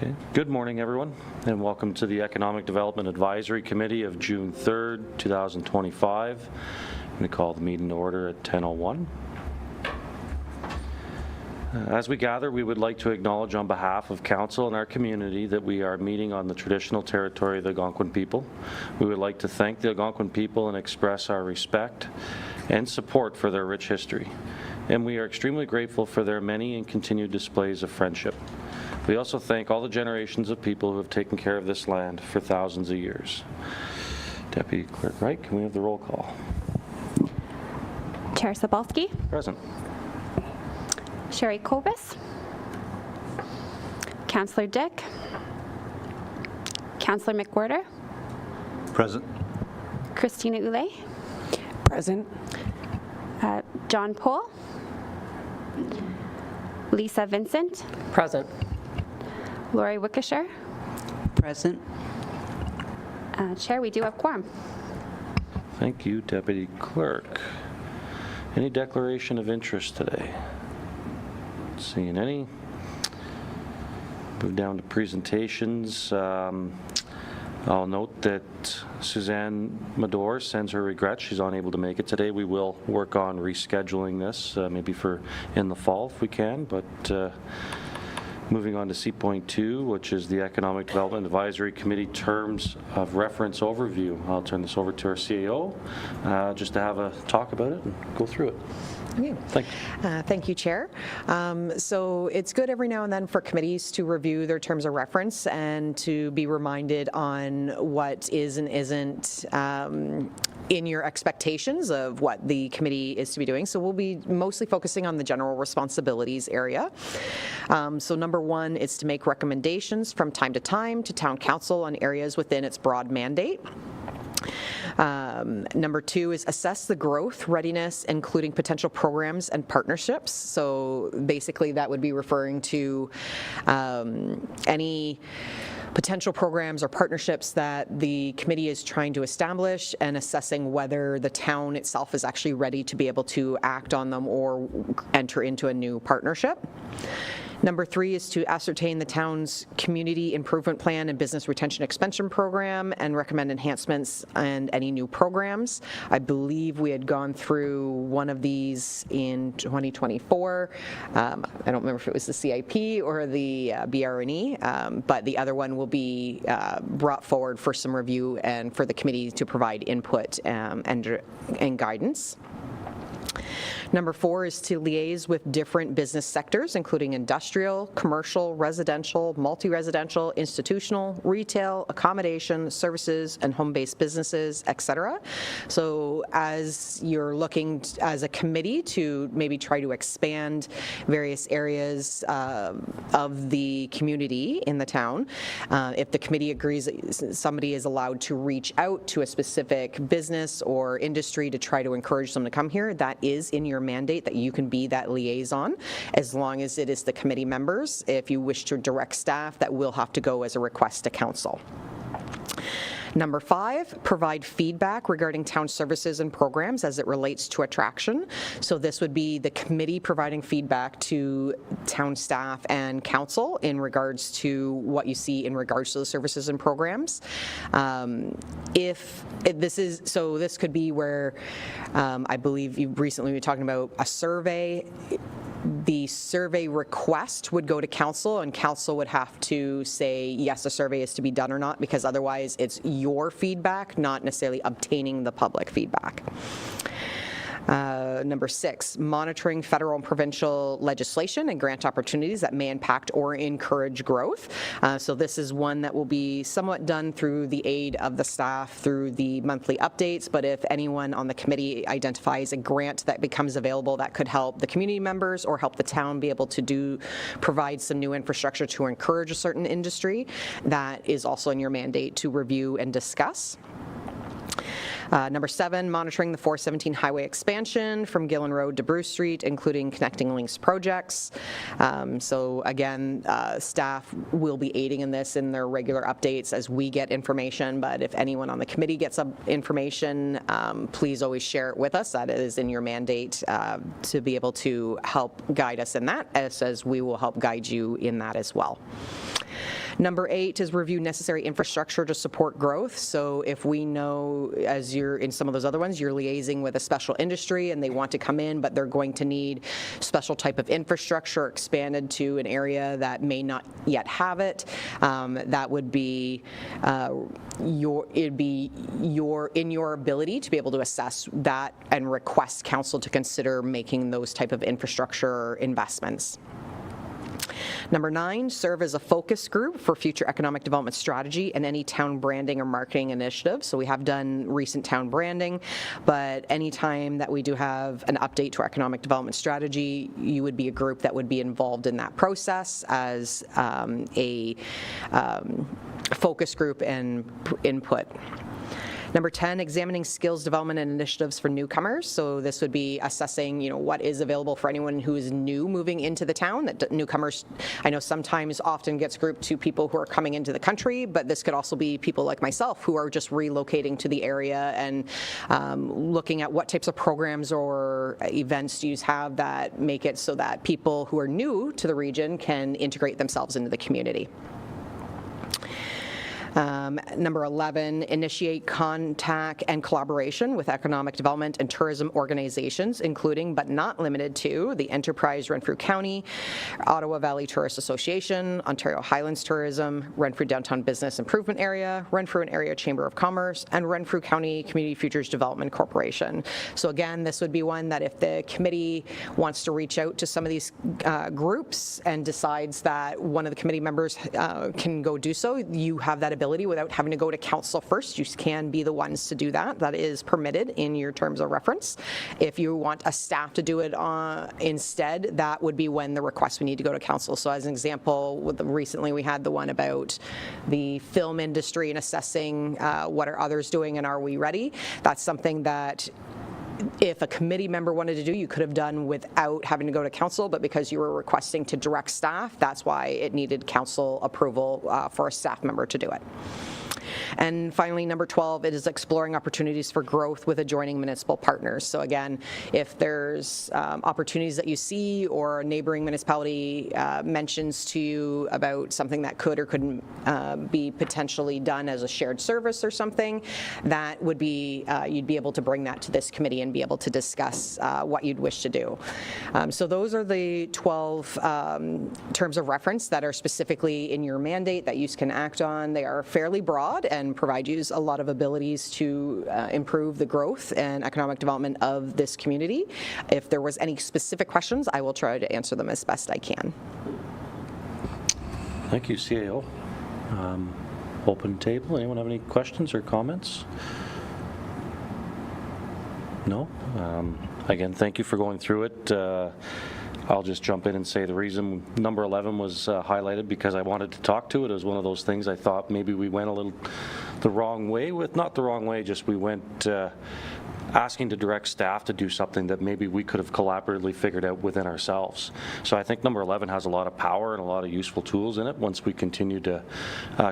Okay. Good morning, everyone, and welcome to the Economic Development Advisory Committee of June 3rd, 2025. I'm going to call the meeting to order at 10:01. As we gather, we would like to acknowledge on behalf of Council and our community that we are meeting on the traditional territory of the Algonquin people. We would like to thank the Algonquin people and express our respect and support for their rich history. And we are extremely grateful for their many and continued displays of friendship. We also thank all the generations of people who have taken care of this land for thousands of years. Deputy Clerk Wright, can we have the roll call? Chair Sobalski. Present. Sherry Kobus. Councillor Dick. Councillor McWhirter. Present. Christina Oulet. Present. John Poole. Lisa Vincent. Present. Lori Wickisher. Present. Chair, we do have quorum. Thank you, Deputy Clerk. Any declaration of interest today? Seeing any. Move down to presentations. I'll note that Suzanne Mador sends her regrets. She's unable to make it today. We will work on rescheduling this, maybe for in the fall if we can, but moving on to C.2, which is the Economic Development Advisory Committee Terms of Reference Overview. I'll turn this over to our CAO just to have a talk about it and go through it. Okay. Thank you, Chair. So it's good every now and then for committees to review their terms of reference and to be reminded on what is and isn't in your expectations of what the committee is to be doing. So we'll be mostly focusing on the general responsibilities area. So number one is to make recommendations from time to Town Council on areas within its broad mandate. Number two is assess the growth readiness, including potential programs and partnerships. So basically that would be referring to any potential programs or partnerships that the committee is trying to establish and assessing whether the town itself is actually ready to be able to act on them or enter into a new partnership. Number three is to ascertain the town's community improvement plan and business retention expansion program and recommend enhancements and any new programs. I believe we had gone through one of these in 2024. I don't remember if it was the CIP or the BRNE, but the other one will be brought forward for some review and for the committee to provide input and guidance. Number four is to liaise with different business sectors, including industrial, commercial, residential, multi-residential, institutional, retail, accommodation, services, and home-based businesses, etc. So as you're looking as a committee to maybe try to expand various areas of the community in the town, if the committee agrees that somebody is allowed to reach out to a specific business or industry to try to encourage them to come here, that is in your mandate that you can be that liaison as long as it is the committee members. If you wish to direct staff, that will have to go as a request to council. Number five, provide feedback regarding town services and programs as it relates to attraction. So this would be the committee providing feedback to town staff and council in regards to what you see in regards to the services and programs. This could be where I believe you recently were talking about a survey. The survey request would go to council and council would have to say yes, a survey is to be done or not, because otherwise it's your feedback, not necessarily obtaining the public feedback. Number six, monitoring federal and provincial legislation and grant opportunities that may impact or encourage growth. So this is one that will be somewhat done through the aid of the staff through the monthly updates, but if anyone on the committee identifies a grant that becomes available that could help the community members or help the town be able to provide some new infrastructure to encourage a certain industry, that is also in your mandate to review and discuss. Number seven, monitoring the 417 highway expansion from Gillen Road to Bruce Street, including connecting links projects. So again, staff will be aiding in this in their regular updates as we get information, but if anyone on the committee gets information, please always share it with us. That is in your mandate to be able to help guide us in that, as we will help guide you in that as well. Number 8 is review necessary infrastructure to support growth. So if we know, as you're in some of those other ones, you're liaising with a special industry and they want to come in, but they're going to need special type of infrastructure expanded to an area that may not yet have it, that would be in your ability to be able to assess that and request council to consider making those type of infrastructure investments. Number 9, serve as a focus group for future economic development strategy and any town branding or marketing initiatives. So we have done recent town branding, but anytime that we do have an update to our economic development strategy, you would be a group that would be involved in that process as a focus group and input. Number 10, examining skills development and initiatives for newcomers. So this would be assessing, what is available for anyone who is new moving into the town. That newcomers, I know sometimes often gets grouped to people who are coming into the country, but this could also be people like myself who are just relocating to the area and looking at what types of programs or events do you have that make it so that people who are new to the region can integrate themselves into the community. Number 11, initiate contact and collaboration with economic development and tourism organizations, including but not limited to the Enterprise Renfrew County, Ottawa Valley Tourist Association, Ontario Highlands Tourism, Renfrew Downtown Business Improvement Area, Renfrew and Area Chamber of Commerce, and Renfrew County Community Futures Development Corporation. So again, this would be one that if the committee wants to reach out to some of these groups and decides that one of the committee members can go do so, you have that ability without having to go to council first. You can be the ones to do that. That is permitted in your terms of reference. If you want a staff to do it instead, that would be when the request would need to go to council. So as an example, recently we had the one about the film industry and assessing what are others doing and are we ready. That's something that if a committee member wanted to do, you could have done without having to go to council, but because you were requesting to direct staff, that's why it needed council approval for a staff member to do it. And finally, number 12, it is exploring opportunities for growth with adjoining municipal partners. So again, if there's opportunities that you see or a neighboring municipality mentions to you about something that could or couldn't be potentially done as a shared service or something, that would be, you'd be able to bring that to this committee and be able to discuss what you'd wish to do. So those are the 12 terms of reference that are specifically in your mandate that you can act on. They are fairly broad and provide you a lot of abilities to improve the growth and economic development of this community. If there was any specific questions, I will try to answer them as best I can. Thank you, CAO. Open table. Anyone have any questions or comments? No? Again, thank you for going through it. I'll just jump in and say the reason number 11 was highlighted because I wanted to talk to it. It was one of those things I thought maybe we went a little the wrong way with, not the wrong way, just we went asking to direct staff to do something that maybe we could have collaboratively figured out within ourselves. So I think number 11 has a lot of power and a lot of useful tools in it once we continue to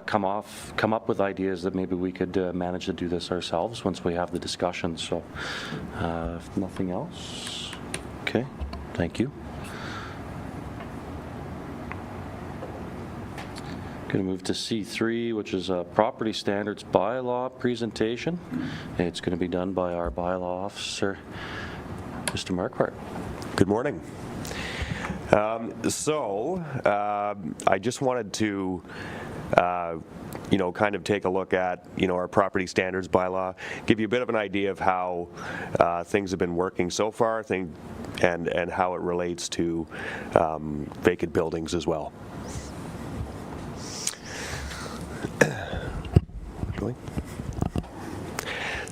come up with ideas that maybe we could manage to do this ourselves once we have the discussion. So if nothing else, okay, thank you. Going to move to C3, which is a property standards bylaw presentation. It's going to be done by our bylaw officer, Mr. Marquardt. Good morning. I just wanted to kind of take a look at, our property standards bylaw, give you a bit of an idea of how things have been working so far, and how it relates to vacant buildings as well.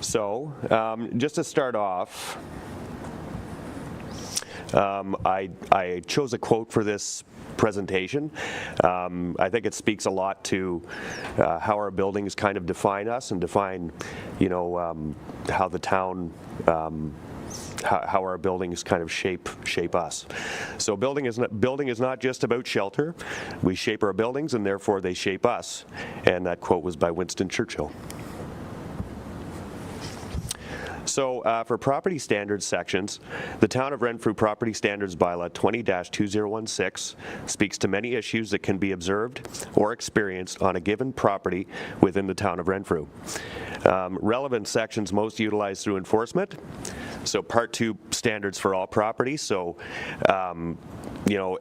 So, just to start off, I chose a quote for this presentation. I think it speaks a lot to how our buildings kind of define us and define, how the town, how our buildings kind of shape us. So building is not just about shelter. We shape our buildings, and therefore they shape us. And that quote was by Winston Churchill. So for property standards sections, the Town of Renfrew Property Standards Bylaw 20-2016 speaks to many issues that can be observed or experienced on a given property within the Town of Renfrew. Relevant sections most utilized through enforcement. So Part 2 standards for all properties. So,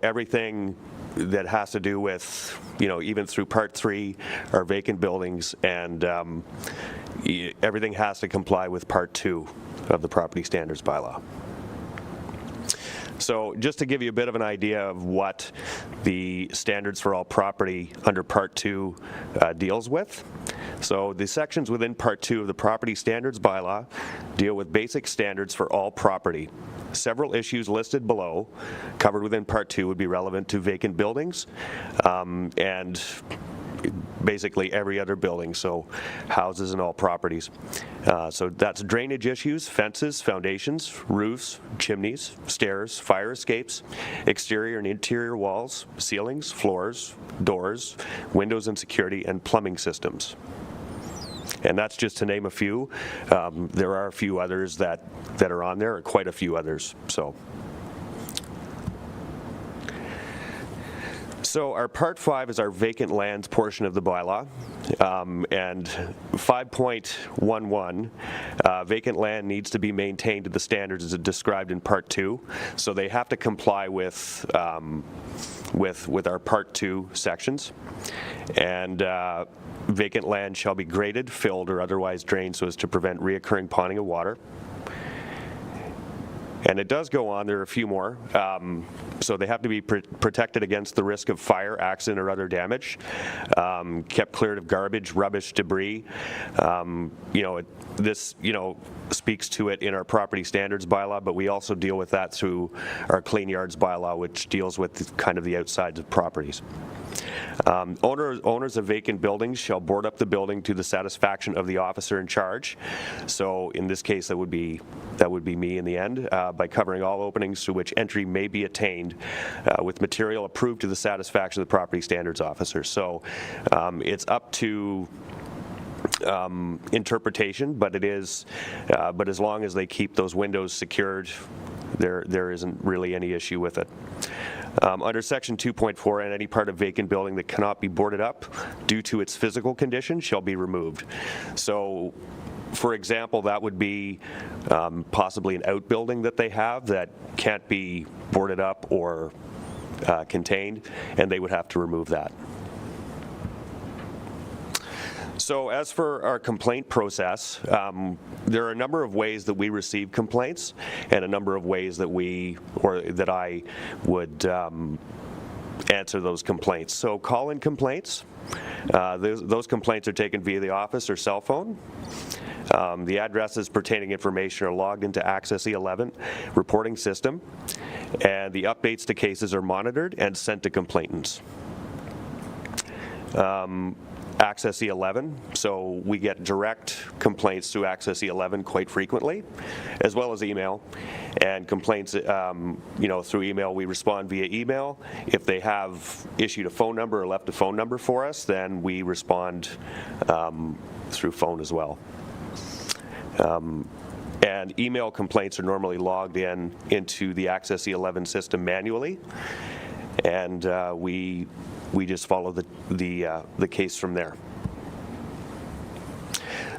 everything that has to do with, even through Part 3 are vacant buildings, and everything has to comply with Part 2 of the Property Standards Bylaw. So just to give you a bit of an idea of what the standards for all property under Part 2 deals with. So the sections within Part 2 of the Property Standards Bylaw deal with basic standards for all property. Several issues listed below, covered within Part 2, would be relevant to vacant buildings and basically every other building, so houses and all properties. So that's drainage issues, fences, foundations, roofs, chimneys, stairs, fire escapes, exterior and interior walls, ceilings, floors, doors, windows and security, and plumbing systems. And that's just to name a few. There are a few others that are on there, or quite a few others. So our Part 5 is our vacant lands portion of the bylaw, and 5.11, vacant land needs to be maintained to the standards as described in Part 2. So they have to comply with our Part 2 sections. And vacant land shall be graded, filled, or otherwise drained so as to prevent reoccurring ponding of water. And it does go on, there are a few more. So they have to be protected against the risk of fire, accident, or other damage, kept cleared of garbage, rubbish, debris. This speaks to it in our property standards bylaw, but we also deal with that through our clean yards bylaw, which deals with kind of the outsides of properties. Owners of vacant buildings shall board up the building to the satisfaction of the officer in charge. So in this case, that would be me in the end, by covering all openings through which entry may be attained with material approved to the satisfaction of the property standards officer. So it's up to interpretation, but as long as they keep those windows secured, there isn't really any issue with it. Under Section 2.4, and any part of vacant building that cannot be boarded up due to its physical condition shall be removed. So, for example, that would be possibly an outbuilding that they have that can't be boarded up or contained, and they would have to remove that. So as for our complaint process, there are a number of ways that we receive complaints and a number of ways that I would answer those complaints. So call-in complaints. Those complaints are taken via the office or cell phone. The addresses pertaining information are logged into Access E11 reporting system, and the updates to cases are monitored and sent to complainants. Access E11, so we get direct complaints through Access E11 quite frequently, as well as email. And complaints, through email, we respond via email. If they have issued a phone number or left a phone number for us, then we respond through phone as well. And email complaints are normally logged into the Access E11 system manually, and we just follow the case from there.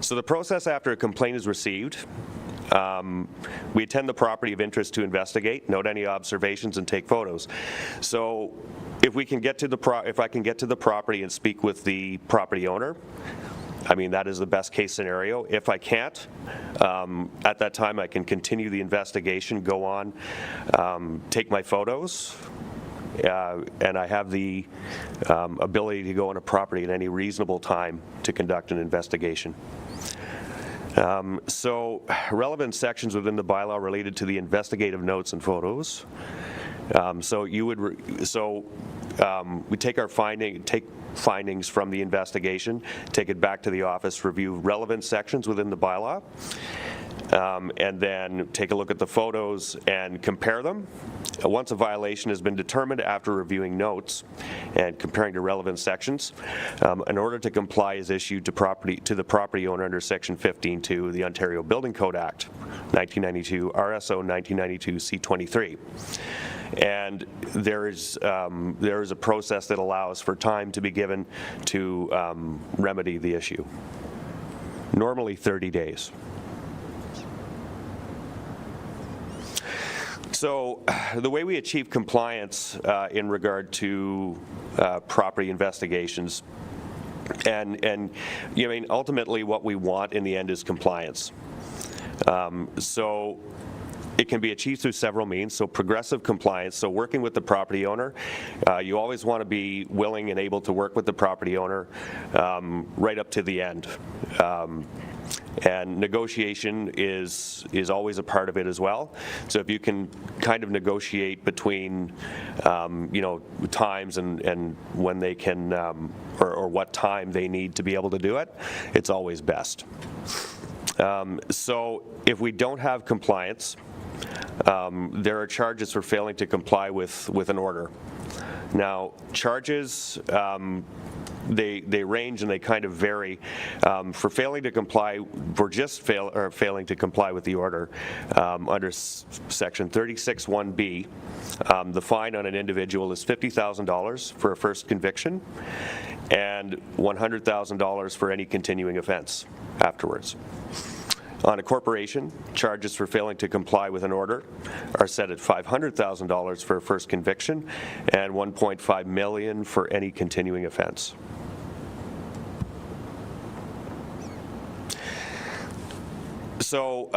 So the process after a complaint is received, we attend the property of interest to investigate, note any observations, and take photos. So if I can get to the property and speak with the property owner, that is the best case scenario. If I can't, at that time I can continue the investigation, go on, take my photos, and I have the ability to go on a property at any reasonable time to conduct an investigation. So relevant sections within the bylaw related to the investigative notes and photos. We take our findings from the investigation, take it back to the office, review relevant sections within the bylaw, and then take a look at the photos and compare them. Once a violation has been determined after reviewing notes and comparing to relevant sections, an order to comply is issued to the property owner under Section 15.2 of the Ontario Building Code Act, 1992, RSO 1992 C23. And there is a process that allows for time to be given to remedy the issue. Normally 30 days. So the way we achieve compliance in regard to property investigations, and you know, I mean, ultimately what we want in the end is compliance. So it can be achieved through several means. So progressive compliance, so working with the property owner. You always want to be willing and able to work with the property owner right up to the end. And negotiation is always a part of it as well. So if you can kind of negotiate between, you know, times and when they can, or what time they need to be able to do it, it's always best. So if we don't have compliance, there are charges for failing to comply with an order. Now, charges, they range and they kind of vary. For failing to comply, for just failing to comply with the order, under Section 36(1)(b), the fine on an individual is $50,000 for a first conviction and $100,000 for any continuing offense afterwards. On a corporation, charges for failing to comply with an order are set at $500,000 for a first conviction and $1.5 million for any continuing offense. So,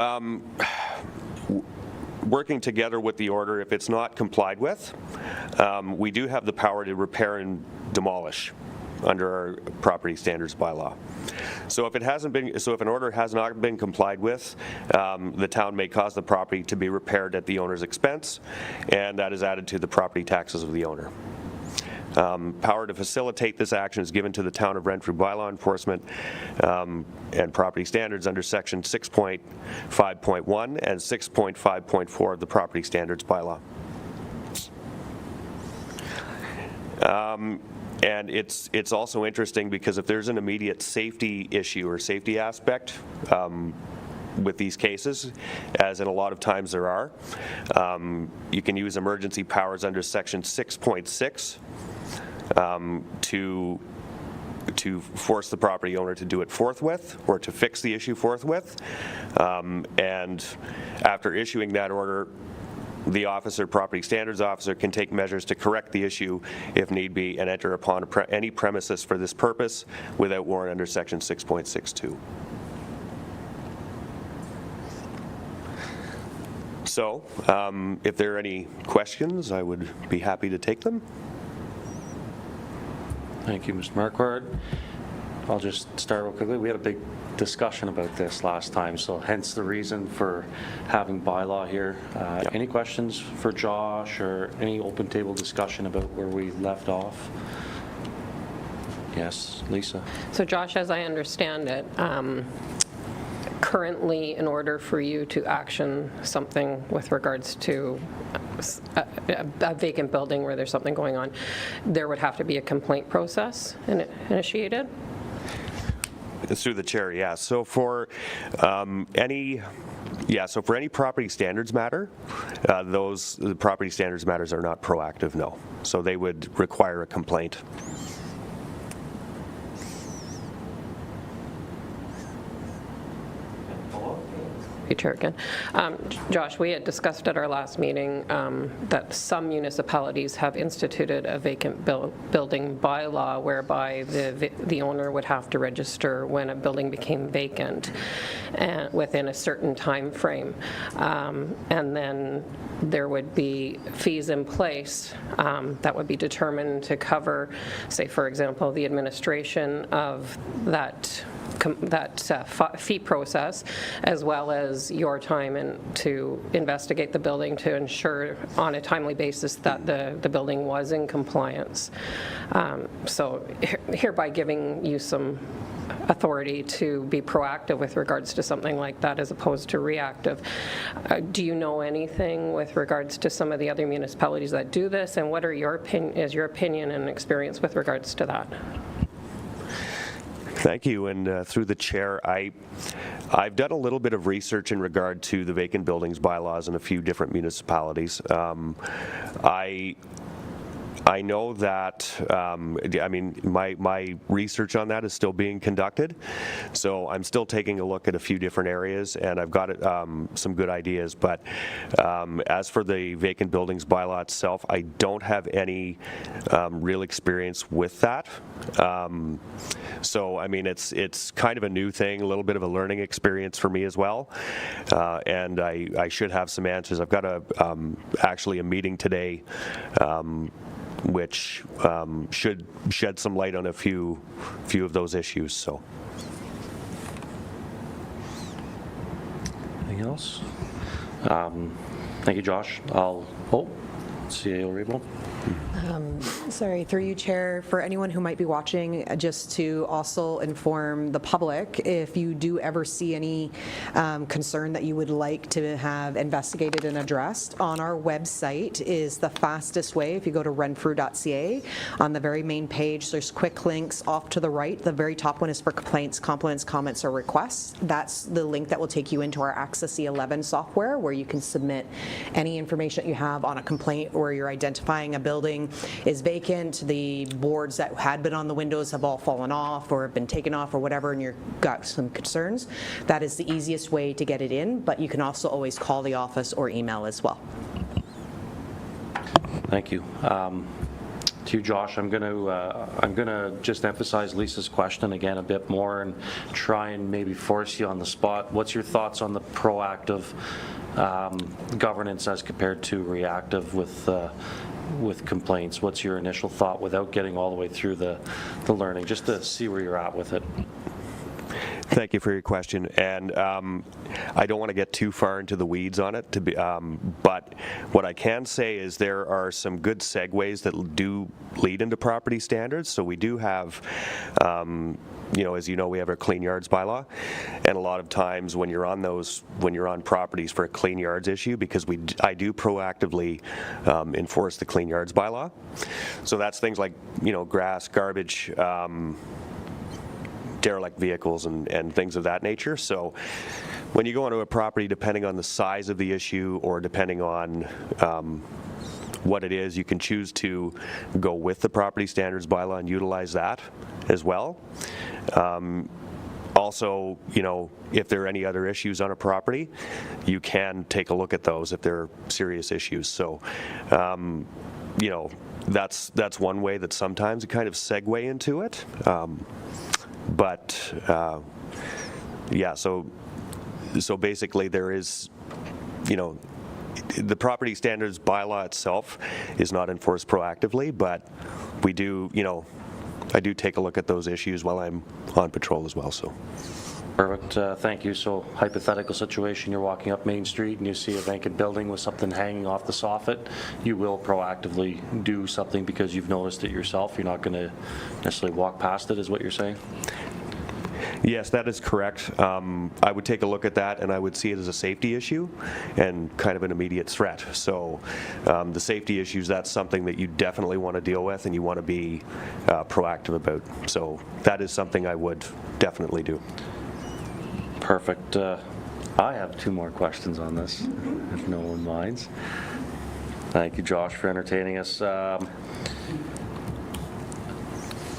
working together with the order, if it's not complied with, we do have the power to repair and demolish under our property standards bylaw. So if an order has not been complied with, the town may cause the property to be repaired at the owner's expense, and that is added to the property taxes of the owner. Power to facilitate this action is given to the Town of Renfrew bylaw enforcement and property standards under Section 6.5.1 and 6.5.4 of the property standards bylaw. And it's also interesting because if there's an immediate safety issue or safety aspect with these cases, as in a lot of times there are, you can use emergency powers under Section 6.6 to force the property owner to do it forthwith or to fix the issue forthwith. And after issuing that order, the property standards officer can take measures to correct the issue if need be and enter upon any premises for this purpose without warrant under Section 6.62. So, if there are any questions, I would be happy to take them. Thank you, Mr. Marquardt. I'll just start real quickly. We had a big discussion about this last time, so hence the reason for having bylaw here. Any questions for Josh or any open table discussion about where we left off? Yes, Lisa. So Josh, as I understand it, currently in order for you to action something with regards to a vacant building where there's something going on, there would have to be a complaint process initiated? Through the chair, yeah. So for any property standards matter, the property standards matters are not proactive, no. So they would require a complaint. Chair again. Josh, we had discussed at our last meeting that some municipalities have instituted a vacant building bylaw whereby the owner would have to register when a building became vacant within a certain time frame. And then there would be fees in place that would be determined to cover, say, for example, the administration of that fee process, as well as your time to investigate the building to ensure on a timely basis that the building was in compliance. So hereby giving you some authority to be proactive with regards to something like that as opposed to reactive. Do you know anything with regards to some of the other municipalities that do this, and what are your opinion and experience with regards to that? Thank you, and through the chair, I've done a little bit of research in regard to the vacant buildings bylaws in a few different municipalities. I know that, I mean, my research on that is still being conducted, so I'm still taking a look at a few different areas, and I've got some good ideas, but as for the vacant buildings bylaw itself, I don't have any real experience with that. So, I mean, it's kind of a new thing, a little bit of a learning experience for me as well, and I should have some answers. I've got actually a meeting today which should shed some light on a few of those issues. So, anything else? Thank you, Josh. CAO Rebo. Sorry, through you, Chair, for anyone who might be watching, just to also inform the public, if you do ever see any concern that you would like to have investigated and addressed, on our website is the fastest way. If you go to renfrew.ca, on the very main page, there's quick links off to the right. The very top one is for complaints, compliments, comments, or requests. That's the link that will take you into our Access E11 software, where you can submit any information that you have on a complaint where you're identifying a building is vacant, the boards that had been on the windows have all fallen off or have been taken off or whatever, and you've got some concerns. That is the easiest way to get it in, but you can also always call the office or email as well. Thank you. To you, Josh, I'm going to just emphasize Lisa's question again a bit more and try and maybe force you on the spot. What's your thoughts on the proactive governance as compared to reactive with complaints? What's your initial thought without getting all the way through the learning, just to see where you're at with it? thank you for your question, and I don't want to get too far into the weeds on it, but what I can say is there are some good segues that do lead into property standards. So we do have as you know, we have our clean yards bylaw, and a lot of times when you're on properties for a clean yards issue, because I do proactively enforce the clean yards bylaw. So that's things like grass, garbage, derelict vehicles, and things of that nature. So when you go onto a property, depending on the size of the issue or depending on what it is, you can choose to go with the property standards bylaw and utilize that as well. Also, if there are any other issues on a property, you can take a look at those if there are serious issues. So, that's one way that sometimes it kind of segue into it. So basically there is, the property standards bylaw itself is not enforced proactively, but we do, I do take a look at those issues while I'm on patrol as well. So. Perfect. Thank you. So hypothetical situation, you're walking up Main Street and you see a vacant building with something hanging off the soffit. You will proactively do something because you've noticed it yourself. You're not going to necessarily walk past it, is what you're saying? Yes, that is correct. I would take a look at that and I would see it as a safety issue and kind of an immediate threat. So the safety issues, that's something that you definitely want to deal with and you want to be proactive about. So that is something I would definitely do. Perfect. I have two more questions on this, if no one minds. Thank you, Josh, for entertaining us.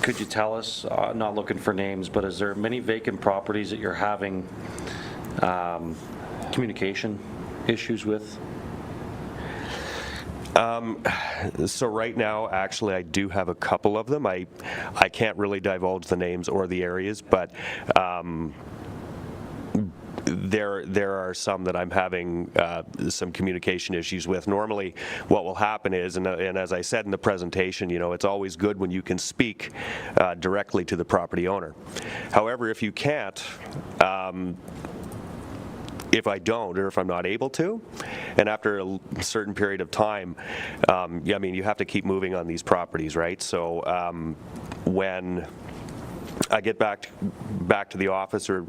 Could you tell us, not looking for names, but is there many vacant properties that you're having communication issues with? So right now, actually, I do have a couple of them. I can't really divulge the names or the areas, but there are some that I'm having some communication issues with. Normally, what will happen is, and as I said in the presentation, it's always good when you can speak directly to the property owner. However, if you can't, if I don't, or if I'm not able to, and after a certain period of time, you have to keep moving on these properties, right? So when I get back to the office, or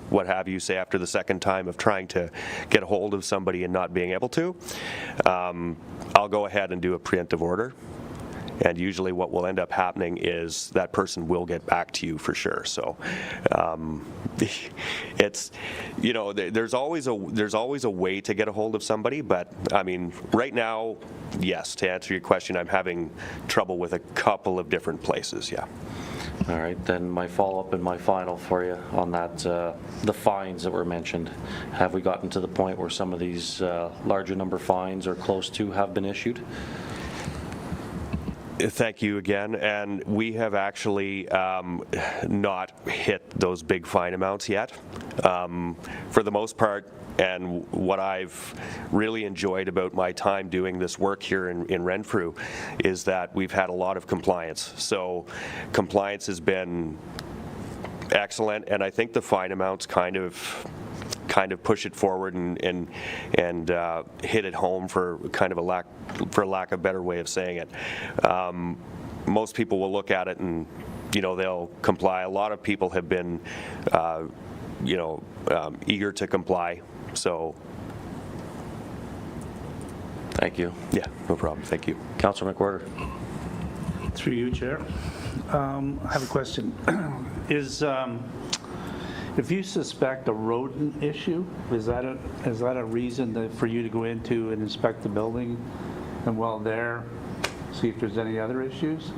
what have you, say after the second time of trying to get a hold of somebody and not being able to, I'll go ahead and do a preemptive order. And usually what will end up happening is that person will get back to you for sure. So it's, there's always a way to get a hold of somebody, but right now, yes, to answer your question, I'm having trouble with a couple of different places, yeah. All right, then my follow-up and my final for you on that, the fines that were mentioned. Have we gotten to the point where some of these larger number fines or close to have been issued? Thank you again, and we have actually not hit those big fine amounts yet. For the most part, and what I've really enjoyed about my time doing this work here in Renfrew is that we've had a lot of compliance. So compliance has been excellent, and I think the fine amounts kind of push it forward and hit it home for lack of a better way of saying it. Most people will look at it and they'll comply. A lot of people have been eager to comply. So thank you. Yeah, no problem. Thank you. Councillor McWhorter. Through you, Chair. I have a question. If you suspect a rodent issue, is that a reason for you to go into and inspect the building, and while there, see if there's any other issues?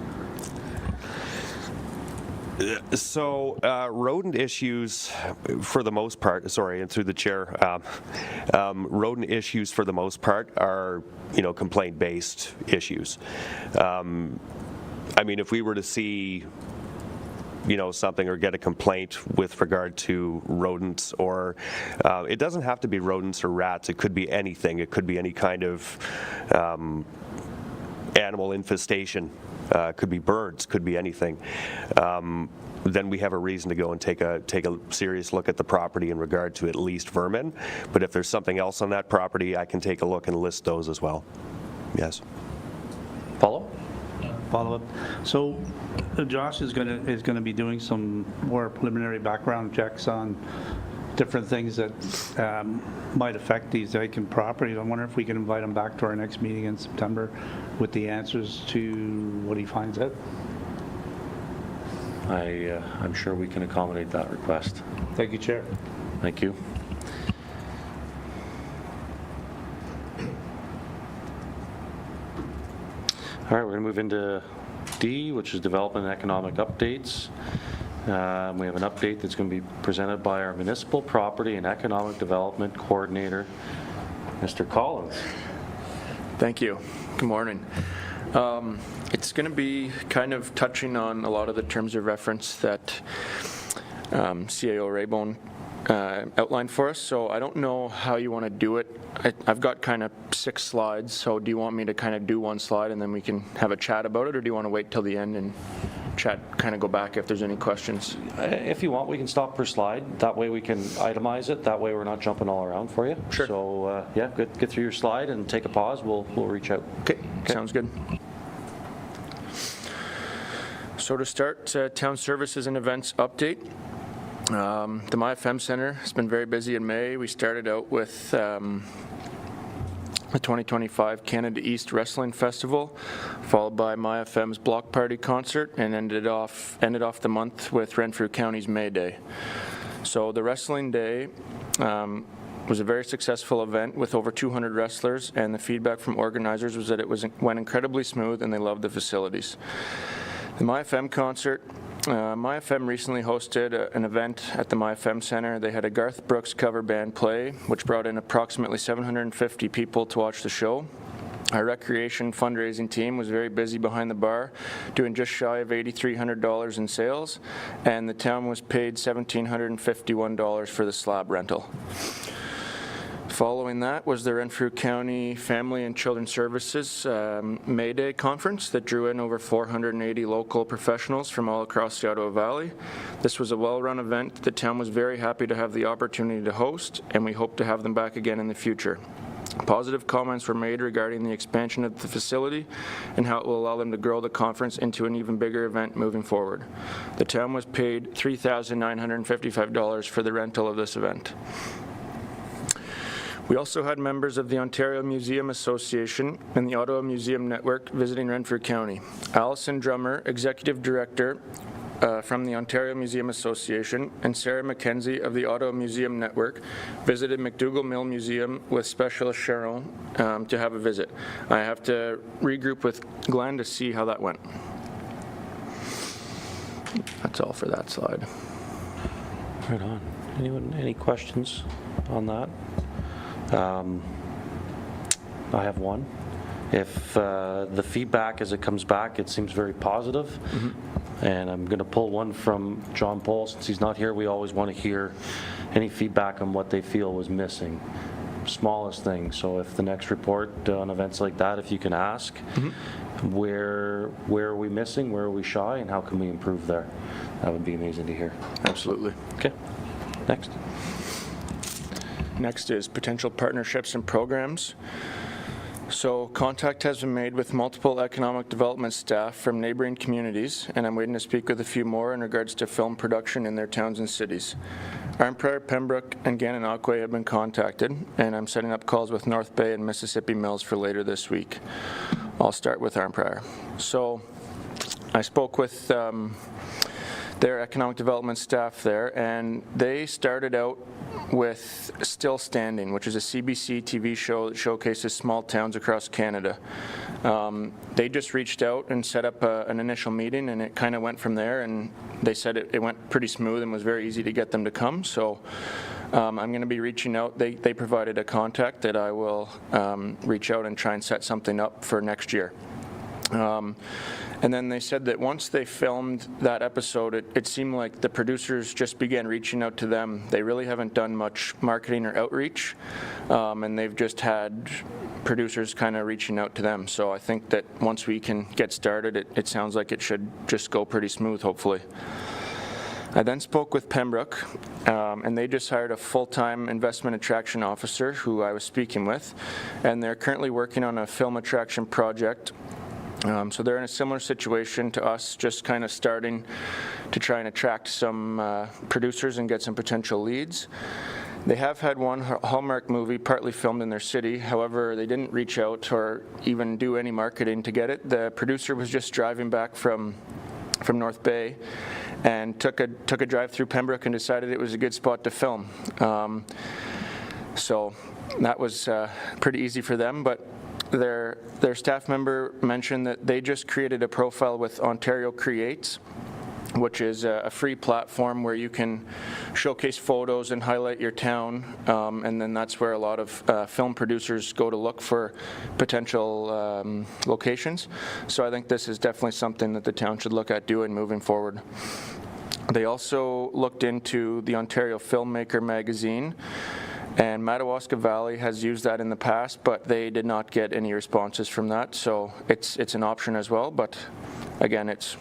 So rodent issues, for the most part, sorry, and through the chair, rodent issues for the most part are complaint-based issues. If we were to see something or get a complaint with regard to rodents, or it doesn't have to be rodents or rats, it could be anything. It could be any kind of animal infestation, could be birds, could be anything. Then we have a reason to go and take a serious look at the property in regard to at least vermin. But if there's something else on that property, I can take a look and list those as well. Yes. Follow-up. So Josh is going to be doing some more preliminary background checks on different things that might affect these vacant properties. I wonder if we can invite him back to our next meeting in September with the answers to what he finds out. I'm sure we can accommodate that request. Thank you, Chair. Thank you. All right, we're going to move into D, which is development and economic updates. We have an update that's going to be presented by our Municipal Property and Economic Development Coordinator, Mr. Collins. Thank you. Good morning. It's going to be kind of touching on a lot of the terms of reference that CAO Raybone outlined for us, so I don't know how you want to do it. I've got kind of 6 slides, so do you want me to kind of do one slide and then we can have a chat about it, or do you want to wait till the end and chat, kind of go back if there's any questions? If you want, we can stop per slide. That way we can itemize it. That way we're not jumping all around for you. Sure. So yeah, get through your slide and take a pause. We'll reach out. Okay. Sounds good. So to start, town services and events update. The MyFM Center has been very busy in May. We started out with the 2025 Canada East Wrestling Festival, followed by MyFM's Block Party concert, and ended off the month with Renfrew County's May Day. So the Wrestling Day was a very successful event with over 200 wrestlers, and the feedback from organizers was that it went incredibly smooth and they loved the facilities. The MyFM concert. MyFM recently hosted an event at the MyFM Center. They had a Garth Brooks cover band play, which brought in approximately 750 people to watch the show. Our recreation fundraising team was very busy behind the bar, doing just shy of $8,300 in sales, and the town was paid $1,751 for the slab rental. Following that was the Renfrew County Family and Children's Services May Day conference that drew in over 480 local professionals from all across the Ottawa Valley. This was a well-run event the town was very happy to have the opportunity to host, and we hope to have them back again in the future. Positive comments were made regarding the expansion of the facility and how it will allow them to grow the conference into an even bigger event moving forward. The town was paid $3,955 for the rental of this event. We also had members of the Ontario Museum Association and the Ottawa Museum Network visiting Renfrew County. Alison Drummer, Executive Director from the Ontario Museum Association, and Sarah McKenzie of the Ottawa Museum Network visited McDougall Mill Museum with Specialist Sharon to have a visit. I have to regroup with Glenn to see how that went. That's all for that slide. Right on. Anyone, any questions on that? I have one. If the feedback as it comes back, it seems very positive. And I'm going to pull one from John Paul. Since he's not here, we always want to hear any feedback on what they feel was missing. Smallest thing. So if the next report on events like that, if you can ask, where are we missing, where are we shy, and how can we improve there? That would be amazing to hear. Absolutely. Okay, next. Next is potential partnerships and programs. So contact has been made with multiple economic development staff from neighboring communities, and I'm waiting to speak with a few more in regards to film production in their towns and cities. Arnprior, Pembroke, and Gananoque have been contacted, and I'm setting up calls with North Bay and Mississippi Mills for later this week. I'll start with Arnprior. So I spoke with their economic development staff there, and they started out with Still Standing, which is a CBC TV show that showcases small towns across Canada. They just reached out and set up an initial meeting, and it kind of went from there, and they said it went pretty smooth and was very easy to get them to come. So I'm going to be reaching out. They provided a contact that I will reach out and try and set something up for next year. And then they said that once they filmed that episode, it seemed like the producers just began reaching out to them. They really haven't done much marketing or outreach, and they've just had producers kind of reaching out to them. So I think that once we can get started, it sounds like it should just go pretty smooth, hopefully. I then spoke with Pembroke, and they just hired a full-time investment attraction officer who I was speaking with, and they're currently working on a film attraction project. So they're in a similar situation to us, just kind of starting to try and attract some producers and get some potential leads. They have had one Hallmark movie partly filmed in their city. However, they didn't reach out or even do any marketing to get it. The producer was just driving back from North Bay and took a drive through Pembroke and decided it was a good spot to film. So that was pretty easy for them, but their staff member mentioned that they just created a profile with Ontario Creates, which is a free platform where you can showcase photos and highlight your town, and then that's where a lot of film producers go to look for potential locations. So I think this is definitely something that the town should look at doing moving forward. They also looked into the Ontario Filmmaker magazine, and Madawaska Valley has used that in the past, but they did not get any responses from that, so it's an option as well, but again, it's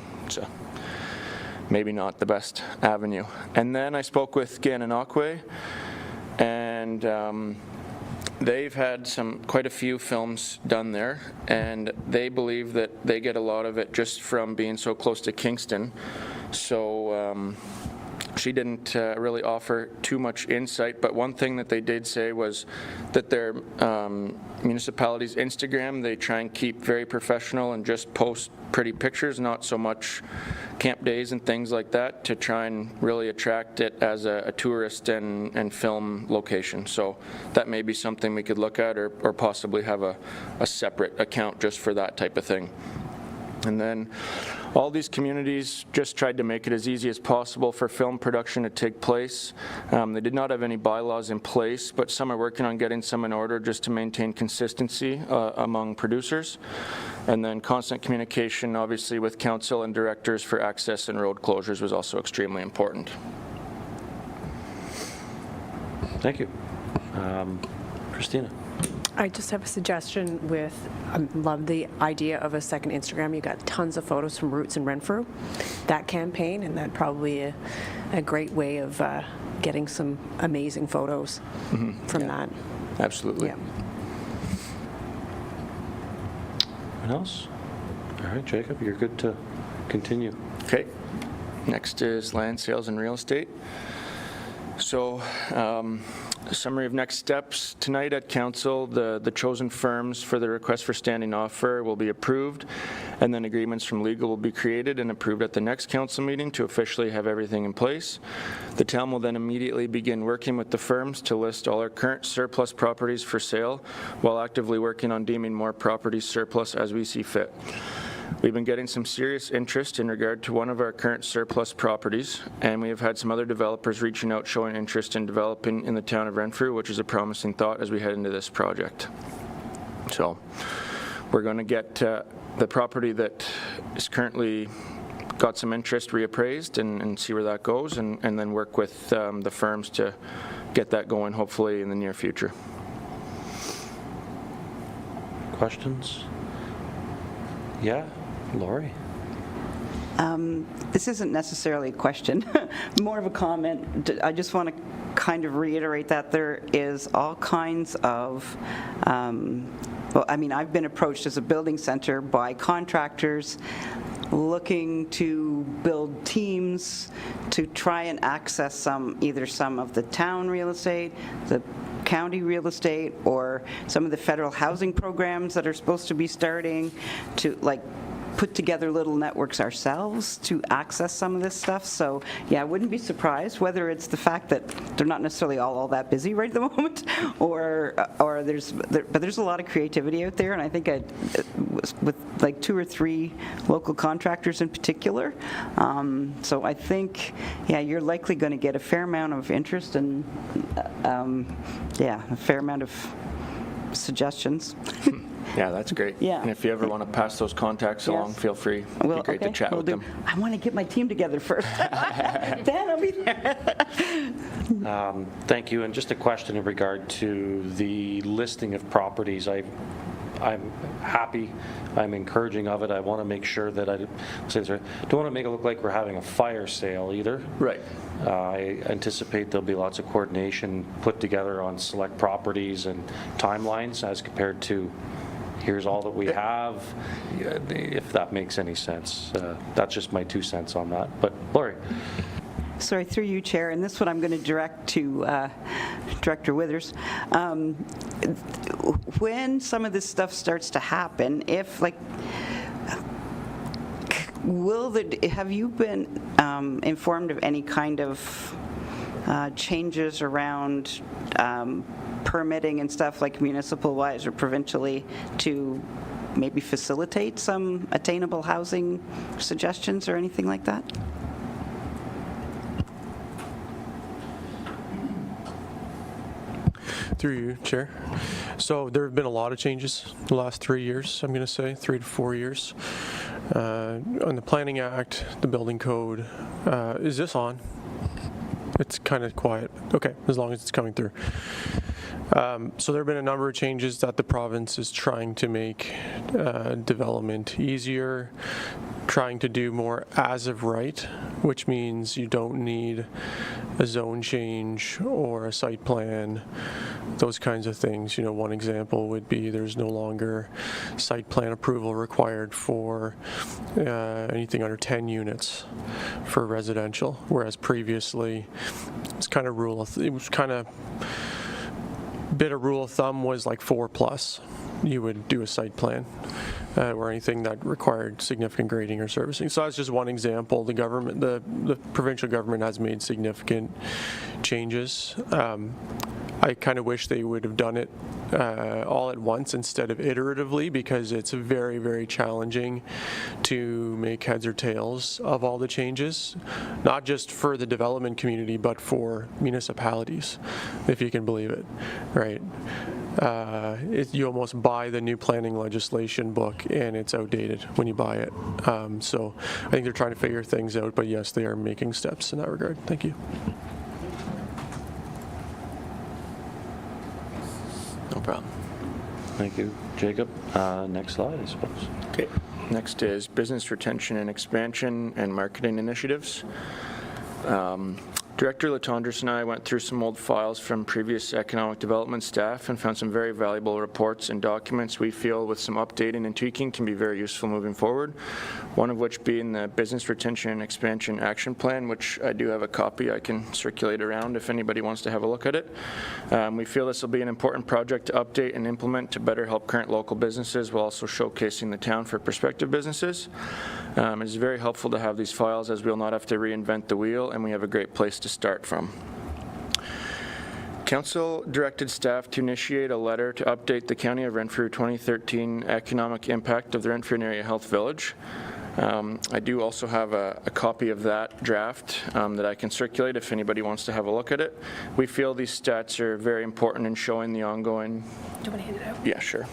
maybe not the best avenue. And then I spoke with Gananoque, and they've had quite a few films done there, and they believe that they get a lot of it just from being so close to Kingston. So she didn't really offer too much insight, but one thing that they did say was that their municipality's Instagram, they try and keep very professional and just post pretty pictures, not so much camp days and things like that, to try and really attract it as a tourist and film location. So that may be something we could look at, or possibly have a separate account just for that type of thing. And then all these communities just tried to make it as easy as possible for film production to take place. They did not have any bylaws in place, but some are working on getting some in order just to maintain consistency among producers. And then constant communication, obviously, with council and directors for access and road closures was also extremely important. Thank you. Christina? I just have a suggestion with, I love the idea of a second Instagram. You got tons of photos from Roots and Renfrew, that campaign, and that probably a great way of getting some amazing photos from that. Absolutely. Yeah. Anyone else? All right, Jacob, you're good to continue. Okay. Next is land sales and real estate. So, a summary of next steps. Tonight at council, the chosen firms for the request for standing offer will be approved, and then agreements from legal will be created and approved at the next council meeting to officially have everything in place. The town will then immediately begin working with the firms to list all our current surplus properties for sale, while actively working on deeming more properties surplus as we see fit. We've been getting some serious interest in regard to one of our current surplus properties, and we have had some other developers reaching out showing interest in developing in the town of Renfrew, which is a promising thought as we head into this project. So we're going to get the property that is currently got some interest reappraised and see where that goes, and then work with the firms to get that going hopefully in the near future. Questions? Yeah, Lori? This isn't necessarily a question, more of a comment. I just want to kind of reiterate that there is all kinds of, well, I mean, I've been approached as a building center by contractors looking to build teams to try and access either some of the town real estate, the county real estate, or some of the federal housing programs that are supposed to be starting to put together little networks ourselves to access some of this stuff. So yeah, I wouldn't be surprised whether it's the fact that they're not necessarily all that busy right at the moment, or there's a lot of creativity out there, and I think with like 2 or 3 local contractors in particular. So I think, yeah, you're likely going to get a fair amount of interest and a fair amount of suggestions. Yeah, that's great. Yeah. And if you ever want to pass those contacts along, feel free. It'd be great to chat with them. I want to get my team together first. Then I'll be there. Thank you. And just a question in regard to the listing of properties. I'm happy, I'm encouraging of it. I want to make sure that I don't want to make it look like we're having a fire sale either. Right. I anticipate there'll be lots of coordination put together on select properties and timelines as compared to here's all that we have, if that makes any sense. That's just my 2 cents on that. But Lori. Sorry, through you, Chair, and this one I'm going to direct to Director Withers. When some of this stuff starts to happen, have you been informed of any kind of changes around permitting and stuff, like municipal-wise or provincially, to maybe facilitate some attainable housing suggestions or anything like that? Through you, Chair. So there have been a lot of changes the last 3 years, I'm going to say, 3 to 4 years. On the Planning Act, the Building Code. Is this on? It's kind of quiet. Okay, as long as it's coming through. So there have been a number of changes that the province is trying to make development easier, trying to do more as of right, which means you don't need a zone change or a site plan, those kinds of things. You know, one example would be there's no longer site plan approval required for anything under 10 units for residential, whereas previously it's kind of bit of rule of thumb was like 4+. You would do a site plan or anything that required significant grading or servicing. So that's just one example. The government, the provincial government has made significant changes. I kind of wish they would have done it all at once instead of iteratively, because it's very, very challenging to make heads or tails of all the changes, not just for the development community, but for municipalities, if you can believe it, right? You almost buy the new planning legislation book and it's outdated when you buy it. So I think they're trying to figure things out, but yes, they are making steps in that regard. Thank you. No problem. Thank you, Jacob. Next slide, I suppose. Okay. Next is business retention and expansion and marketing initiatives. Director Latondras and I went through some old files from previous economic development staff and found some very valuable reports and documents we feel with some updating and tweaking can be very useful moving forward. One of which being the Business Retention and Expansion Action Plan, which I do have a copy I can circulate around if anybody wants to have a look at it. We feel this will be an important project to update and implement to better help current local businesses while also showcasing the town for prospective businesses. It is very helpful to have these files as we'll not have to reinvent the wheel and we have a great place to start from. Council directed staff to initiate a letter to update the County of Renfrew 2013 economic impact of the Renfrew Area Health Village. I do also have a copy of that draft that I can circulate if anybody wants to have a look at it. We feel these stats are very important in showing the ongoing... Do you want to hand it out? Yeah, sure.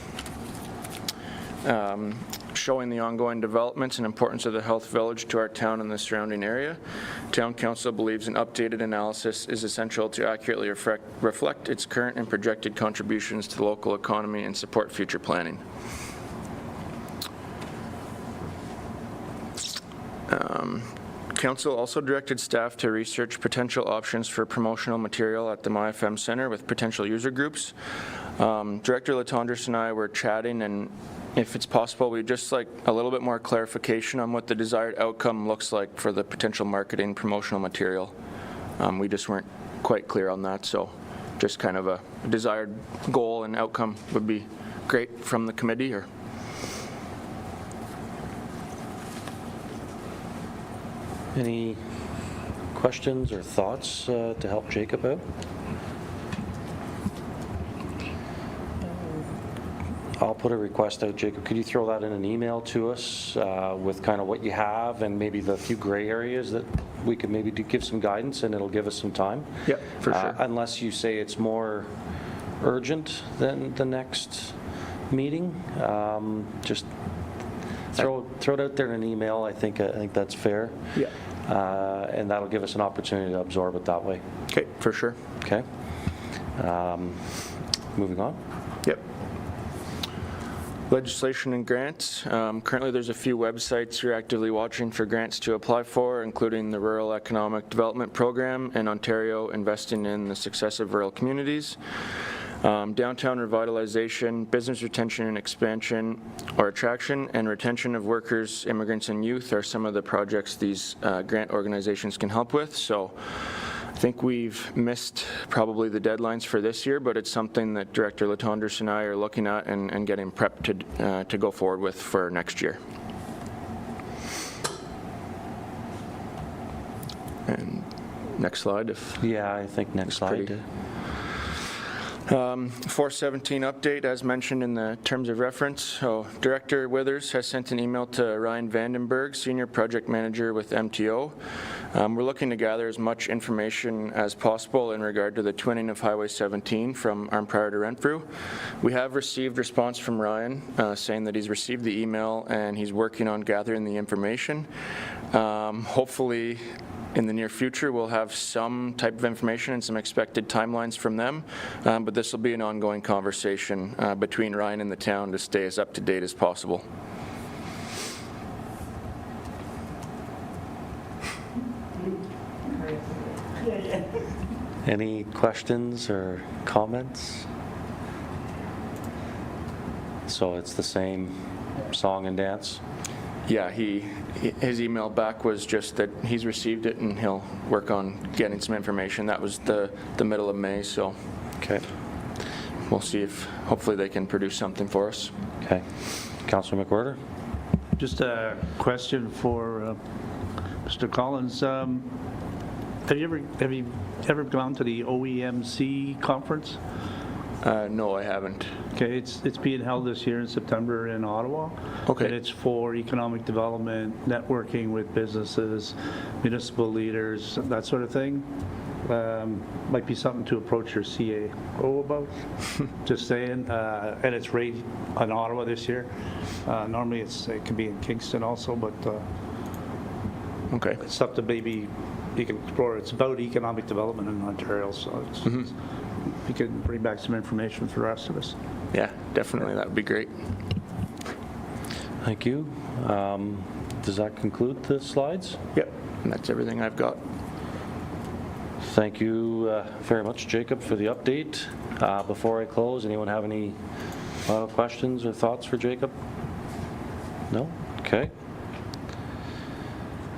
Showing the ongoing developments and importance of the health village to our town and the surrounding area. Town Council believes an updated analysis is essential to accurately reflect its current and projected contributions to the local economy and support future planning. Council also directed staff to research potential options for promotional material at the MyFM Center with potential user groups. Director Latondras and I were chatting, and if it's possible, we'd just like a little bit more clarification on what the desired outcome looks like for the potential marketing promotional material. We just weren't quite clear on that, so just kind of a desired goal and outcome would be great from the committee. Or Any questions or thoughts to help Jacob out? I'll put a request out, Jacob. Could you throw that in an email to us with kind of what you have and maybe the few gray areas that we could maybe give some guidance, and it'll give us some time? Yeah, for sure. Unless you say it's more urgent than the next meeting, just throw it out there in an email. I think that's fair. Yeah. And that'll give us an opportunity to absorb it that way. Okay, for sure. Okay. Moving on. Yep. Legislation and grants. Currently there's a few websites you're actively watching for grants to apply for, including the Rural Economic Development Program and Ontario Investing in the Success of Rural Communities. Downtown revitalization, business retention and expansion or attraction, and retention of workers, immigrants, and youth are some of the projects these grant organizations can help with. So I think we've missed probably the deadlines for this year, but it's something that Director Latondras and I are looking at and getting prepped to go forward with for next year. And next slide. Yeah, I think next slide. 417 update, as mentioned in the terms of reference. So Director Withers has sent an email to Ryan Vandenberg, Senior Project Manager with MTO. We're looking to gather as much information as possible in regard to the twinning of Highway 17 from Arm Prior to Renfrew. We have received response from Ryan saying that he's received the email and he's working on gathering the information. Hopefully in the near future, we'll have some type of information and some expected timelines from them, but this will be an ongoing conversation between Ryan and the town to stay as up to date as possible. Any questions or comments? So it's the same song and dance? Yeah, his email back was just that he's received it and he'll work on getting some information. That was the middle of May, so okay. We'll see if hopefully they can produce something for us. Okay. Councillor McWhirter? Just a question for Mr. Collins. Have you ever gone to the OEMC conference? No, I haven't. Okay, it's being held this year in September in Ottawa. Okay. And it's for economic development, networking with businesses, municipal leaders, that sort of thing. Might be something to approach your CAO about. Just saying. And it's right in Ottawa this year. Normally it can be in Kingston also, but Okay. it's something maybe you can explore. It's about economic development in Ontario, so it's, you can bring back some information for the rest of us. Yeah, definitely. That would be great. Thank you. Does that conclude the slides? Yep. And that's everything I've got. Thank you very much, Jacob, for the update. Before I close, anyone have any final questions or thoughts for Jacob? No? Okay.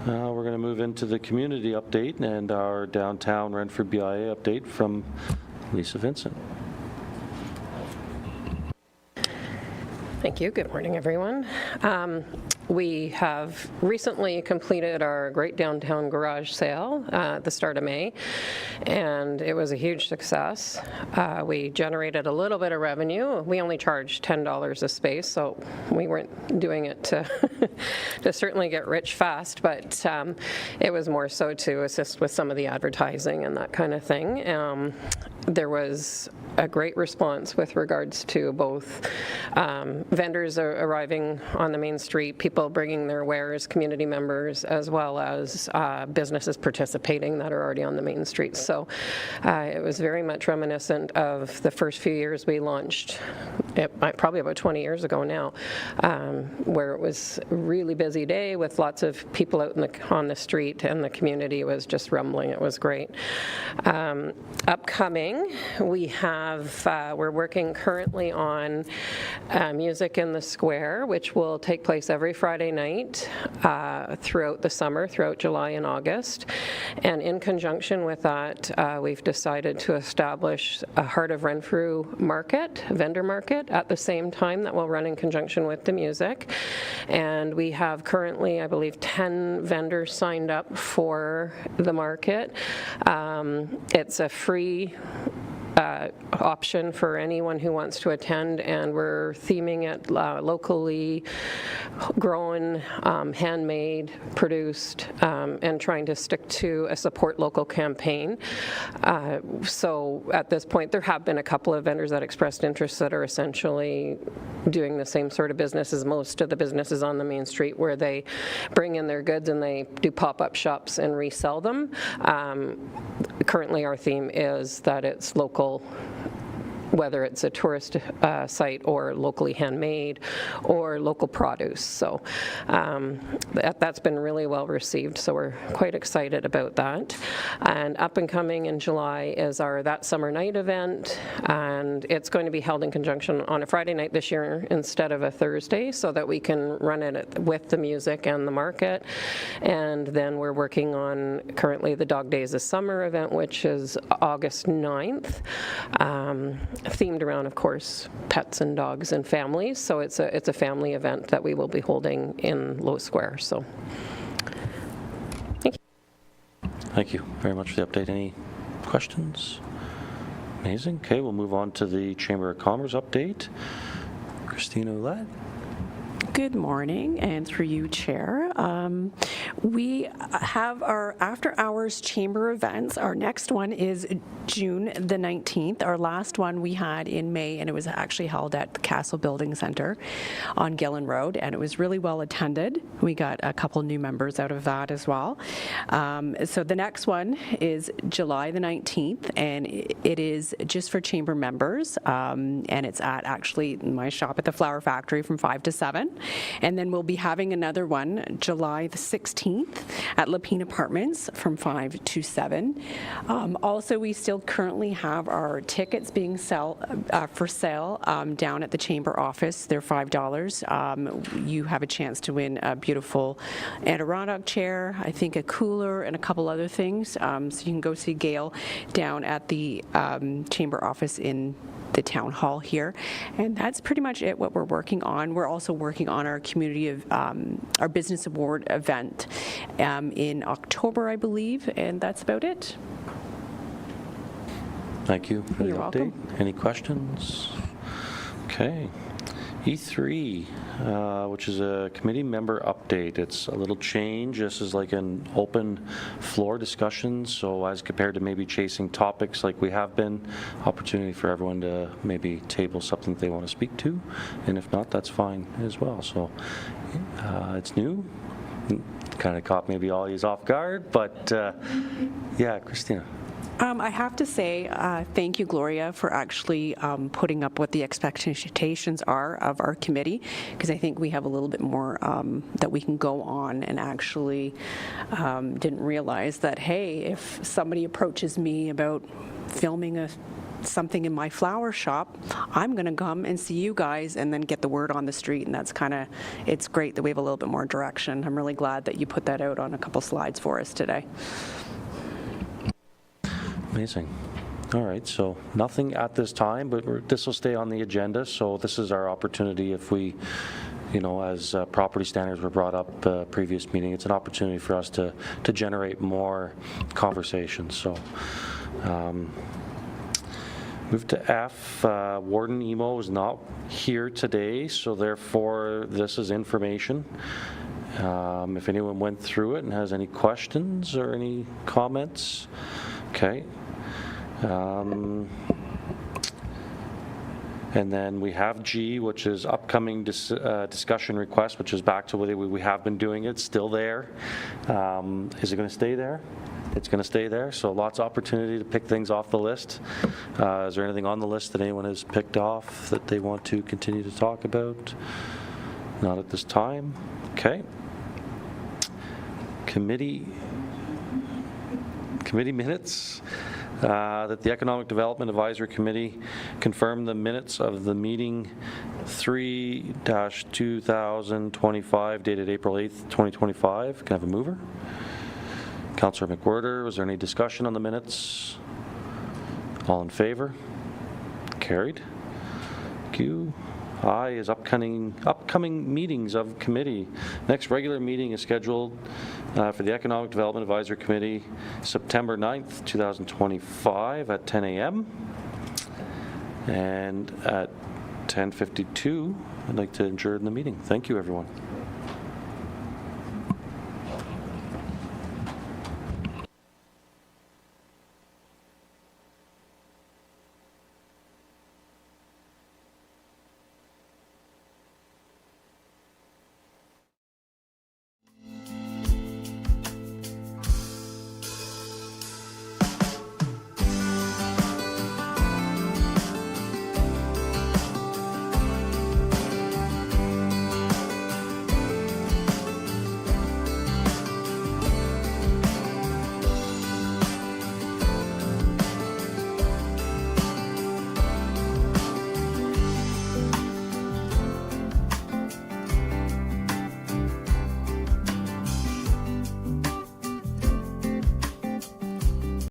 We're going to move into the community update and our downtown Renfrew BIA update from Lisa Vincent. Thank you. Good morning, everyone. We have recently completed our Great Downtown Garage Sale at the start of May, and it was a huge success. We generated a little bit of revenue. We only charged $10 a space, so we weren't doing it to, to certainly get rich fast, but it was more so to assist with some of the advertising and that kind of thing. There was a great response with regards to both vendors arriving on the main street, people bringing their wares, community members, as well as businesses participating that are already on the main street. So it was very much reminiscent of the first few years we launched, probably about 20 years ago now, where it was a really busy day with lots of people out on the street, and the community was just rumbling. It was great. Upcoming, we have, we're working currently on Music in the Square, which will take place every Friday night throughout the summer, throughout July and August. And in conjunction with that, we've decided to establish a Heart of Renfrew market, vendor market, at the same time that will run in conjunction with the music. And we have currently, I believe, 10 vendors signed up for the market. It's a free option for anyone who wants to attend, and we're theming it locally grown, handmade, produced, and trying to stick to a support local campaign. So at this point, there have been a couple of vendors that expressed interest that are essentially doing the same sort of business as most of the businesses on the main street, where they bring in their goods and they do pop-up shops and resell them. Currently, our theme is that it's local, whether it's a tourist site or locally handmade or local produce. So that's been really well received, so we're quite excited about that. And up and coming in July is our That Summer Night event, and it's going to be held in conjunction on a Friday night this year instead of a Thursday, so that we can run it with the music and the market. And then we're working on currently the Dog Days of Summer event, which is August 9th. Themed around, of course, pets and dogs and families. So it's a family event that we will be holding in Low Square. So thank you. Thank you very much for the update. Any questions? Amazing. Okay, we'll move on to the Chamber of Commerce update. Christina Ouellette. Good morning, and through you, Chair. We have our after-hours chamber events. Our next one is June the 19th. Our last one we had in May, and it was actually held at the Castle Building Center on Gillen Road, and it was really well attended. We got a couple new members out of that as well. So the next one is July the 19th, and it is just for chamber members, and it's at actually my shop at the Flower Factory from 5 to 7. And then we'll be having another one July the 16th at Lapine Apartments from 5 to 7. Also, we still currently have our tickets being for sale down at the chamber office. They're $5. You have a chance to win a beautiful Adirondack chair, I think a cooler, and a couple other things. So you can go see Gail down at the chamber office in the town hall here. And that's pretty much it, what we're working on. We're also working on our community of, our business award event in October, I believe, and that's about it. Thank you for the You're update. welcome. Any questions? Okay. E3, which is a committee member update. It's a little change. This is like an open floor discussion, so as compared to maybe chasing topics like we have been, opportunity for everyone to maybe table something they want to speak to, and if not, that's fine as well. So it's new. Kind of caught maybe all these off guard, but yeah, Christina. I have to say, thank you, Gloria, for actually putting up what the expectations are of our committee, because I think we have a little bit more that we can go on, and actually didn't realize that, hey, if somebody approaches me about filming something in my flower shop, I'm going to come and see you guys and then get the word on the street, and that's kind of, it's great that we have a little bit more direction. I'm really glad that you put that out on a couple slides for us today. Amazing. All right, so nothing at this time, but this will stay on the agenda. So this is our opportunity if we, you know, as property standards were brought up previous meeting, it's an opportunity for us to generate more conversations. So move to F. Warden Emo is not here today, so therefore this is information. If anyone went through it and has any questions or any comments, okay. And then we have G, which is upcoming discussion request, which is back to whether we have been doing it, still there. Is it going to stay there? It's going to stay there, so lots of opportunity to pick things off the list. Is there anything on the list that anyone has picked off that they want to continue to talk about? Not at this time. Okay. Committee minutes. That the Economic Development Advisory Committee confirmed the minutes of the meeting 3-2025 dated April 8th, 2025. Can I have a mover? Councillor McWhirter, was there any discussion on the minutes? All in favor? Carried. Thank you. I is upcoming meetings of committee. Next regular meeting is scheduled for the Economic Development Advisory Committee September 9th, 2025 at 10 a.m. And at 10:52, I'd like to adjourn the meeting. Thank you, everyone.